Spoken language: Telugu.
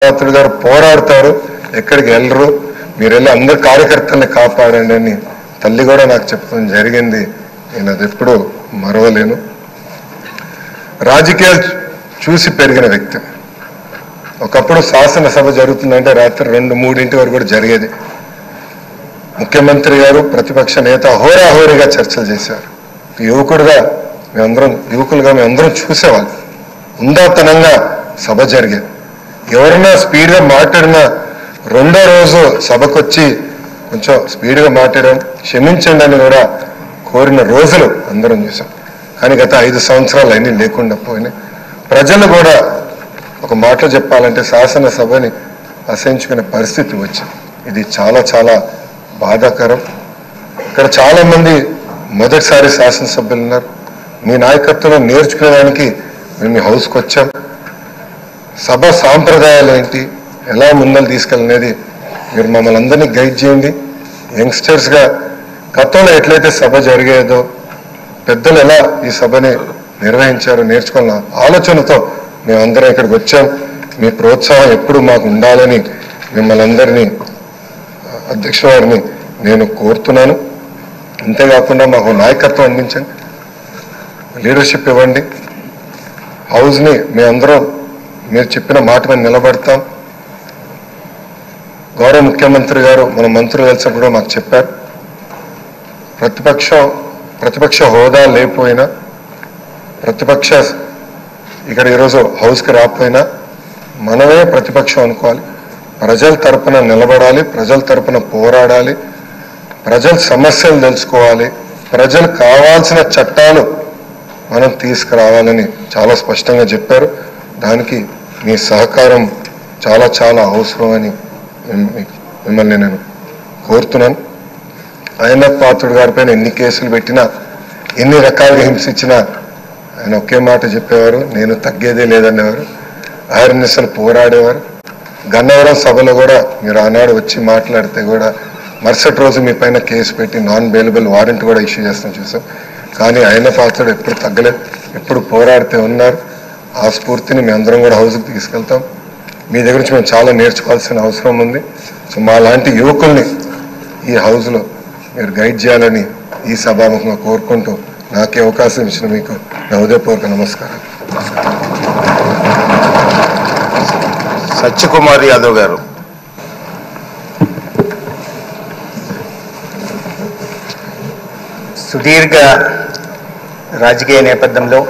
పాత్రుడు గారు పోరాడతారు, ఎక్కడికి వెళ్ళరు, మీరు వెళ్ళి అందరు కార్యకర్తల్ని కాపాడండి అని తల్లి కూడా నాకు చెప్పడం జరిగింది. నేను అది ఎప్పుడూ మరవలేను. రాజకీయాలు చూసి పెరిగిన వ్యక్తి. ఒకప్పుడు శాసనసభ జరుగుతుందంటే రాత్రి 2-3 వరకు కూడా జరిగేది. ముఖ్యమంత్రి గారు ప్రతిపక్ష నేత హోరాహోరీగా చర్చలు చేశారు. యువకులుగా మేమందరం చూసేవాళ్ళు. ఉందాతనంగా సభ జరిగేది. ఎవరైనా స్పీడ్గా మాట్లాడినా రెండో రోజు సభకొచ్చి కొంచెం స్పీడ్గా మాట్లాడడం క్షమించండి అని కూడా కోరిన రోజులు అందరం చూసాం. కానీ గత 5 సంవత్సరాలు అన్నీ లేకుండా పోయినాయి. ప్రజలు కూడా ఒక మాటలో చెప్పాలంటే శాసనసభని అసహించుకునే పరిస్థితి వచ్చింది. ఇది చాలా చాలా బాధాకరం. ఇక్కడ చాలామంది మొదటిసారి శాసనసభ్యులు ఉన్నారు. మీ నాయకత్వం నేర్చుకునేదానికి మేము మీ హౌస్కి వచ్చాం. సభ సాంప్రదాయాలు ఏంటి, ఎలా ముందలు తీసుకెళ్ళనేది మీరు మమ్మల్ని అందరినీ గైడ్ చేయండి. యంగ్స్టర్స్గా గతంలో ఎట్లయితే సభ జరిగేదో పెద్దలు ఎలా ఈ సభని నిర్వహించారో నేర్చుకున్న ఆలోచనతో మేమందరం ఇక్కడికి వచ్చాం. మీ ప్రోత్సాహం ఎప్పుడు మాకు ఉండాలని మిమ్మల్ని అందరినీ అధ్యక్ష వారిని నేను కోరుతున్నాను. అంతేకాకుండా మాకు నాయకత్వం అందించండి, లీడర్షిప్ ఇవ్వండి. హౌస్ని మేమందరం మీరు చెప్పిన మాట మీద నిలబడతాం. గౌరవ ముఖ్యమంత్రి గారు మన మంత్రులు కలిసినప్పుడు మాకు చెప్పారు, ప్రతిపక్ష హోదా లేకపోయినా, ప్రతిపక్ష ఇక్కడ ఈరోజు హౌస్కి రాకపోయినా మనమే ప్రతిపక్షం అనుకోవాలి. ప్రజల తరపున నిలబడాలి, ప్రజల తరపున పోరాడాలి, ప్రజల సమస్యలు తెలుసుకోవాలి, ప్రజలకు కావాల్సిన చట్టాలు మనం తీసుకురావాలని చాలా స్పష్టంగా చెప్పారు. దానికి మీ సహకారం చాలా చాలా అవసరం అని మిమ్మల్ని నేను కోరుతున్నాను. అయ్యన్న పాత్రుడు గారిపైన ఎన్ని కేసులు పెట్టినా, ఎన్ని రకాలుగా హింసించినా ఆయన ఒకే మాట చెప్పేవారు, నేను తగ్గేదే లేదనేవారు. అహర్నిశలు పోరాడేవారు. గన్నవరం సభలో కూడా మీరు ఆనాడు వచ్చి మాట్లాడితే కూడా మరుసటి రోజు మీ పైన కేసు పెట్టి నాన్ బెయిలబుల్ వారెంట్ కూడా ఇష్యూ చేస్తాం చూసాం. కానీ అయ్యన్న పాత్రుడు ఎప్పుడు తగ్గలేదు, ఎప్పుడు పోరాడితే ఉన్నారు. ఆ స్ఫూర్తిని మేము అందరం కూడా హౌస్కి తీసుకెళ్తాం. మీ దగ్గర నుంచి మేము చాలా నేర్చుకోవాల్సిన అవసరం ఉంది. సో మా లాంటి యువకుల్ని ఈ హౌస్లో మీరు గైడ్ చేయాలని ఈ సభాముఖంగా కోరుకుంటూ నాకే అవకాశం ఇచ్చిన మీకు నా హృదయపూర్వక నమస్కారం. సత్యకుమార్ యాదవ్ గారు. సుదీర్ఘ రాజకీయ నేపథ్యంలో